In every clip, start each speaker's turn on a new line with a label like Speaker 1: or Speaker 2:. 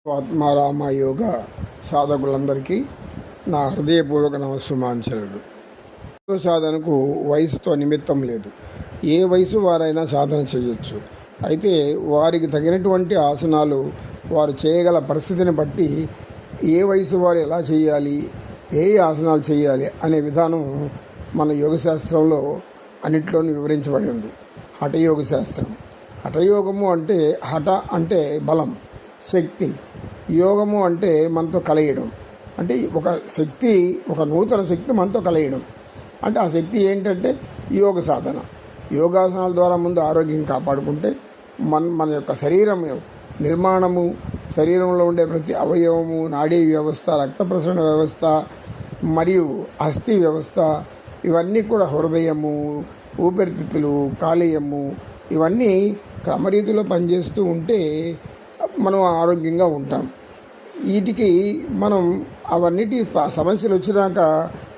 Speaker 1: ఆత్మారామ యోగ సాధకులందరికీ నా హృదయపూర్వక నమస్సుమాంజలు. యోగ సాధనకు వయసుతో నిమిత్తం లేదు. ఏ వయసు వారైనా సాధన చేయొచ్చు. అయితే వారికి తగినటువంటి ఆసనాలు వారు చేయగల పరిస్థితిని బట్టి ఏ వయసు వారు ఎలా చేయాలి, ఏ ఆసనాలు చేయాలి అనే విధానం మన యోగ శాస్త్రంలో అన్నిట్లోనూ వివరించబడి ఉంది. హఠయోగ శాస్త్రం. హఠయోగము అంటే హఠ అంటే బలం, శక్తి. యోగము అంటే మనతో కలయడం, అంటే ఒక శక్తి, ఒక నూతన శక్తి మనతో కలయడం. అంటే ఆ శక్తి ఏంటంటే యోగ సాధన. యోగాసనాల ద్వారా ముందు ఆరోగ్యం కాపాడుకుంటే మన యొక్క శరీరం నిర్మాణము, శరీరంలో ఉండే ప్రతి అవయవము, నాడీ వ్యవస్థ, రక్త ప్రసరణ వ్యవస్థ మరియు అస్థి వ్యవస్థ, ఇవన్నీ కూడా హృదయము, ఊపిరితిత్తులు, కాలేయము, ఇవన్నీ క్రమరీతిలో పనిచేస్తూ ఉంటే మనం ఆరోగ్యంగా ఉంటాం. వీటికి మనం అవన్నిటి సమస్యలు వచ్చినాక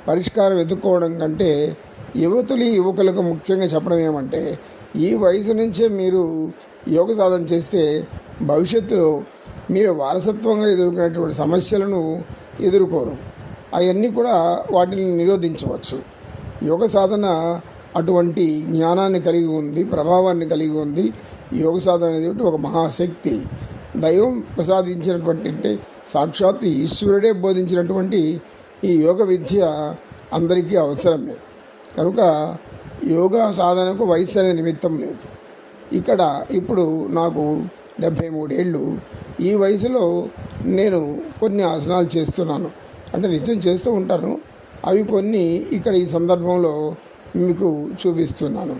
Speaker 1: పరిష్కారం వెతుక్కోవడం కంటే యువకులకు ముఖ్యంగా చెప్పడం ఏమంటే, ఈ వయసు నుంచే మీరు యోగ సాధన చేస్తే భవిష్యత్తులో మీరు వారసత్వంగా ఎదుర్కొనేటువంటి సమస్యలను ఎదుర్కోరు. అవన్నీ కూడా వాటిని నిరోధించవచ్చు. యోగ సాధన అటువంటి జ్ఞానాన్ని కలిగి ఉంది, ప్రభావాన్ని కలిగి ఉంది. యోగ సాధన అనేది ఒక మహాశక్తి. దైవం ప్రసాదించినటువంటి, అంటే సాక్షాత్తు ఈశ్వరుడే బోధించినటువంటి ఈ యోగ విద్య అందరికీ అవసరమే. కనుక యోగా సాధనకు వయసు అనే నిమిత్తం లేదు. ఇప్పుడు నాకు 73 ఏళ్ళు. ఈ వయసులో నేను కొన్ని ఆసనాలు చేస్తున్నాను, అంటే నిత్యం చేస్తూ ఉంటాను. అవి కొన్ని ఇక్కడ ఈ సందర్భంలో మీకు చూపిస్తున్నాను.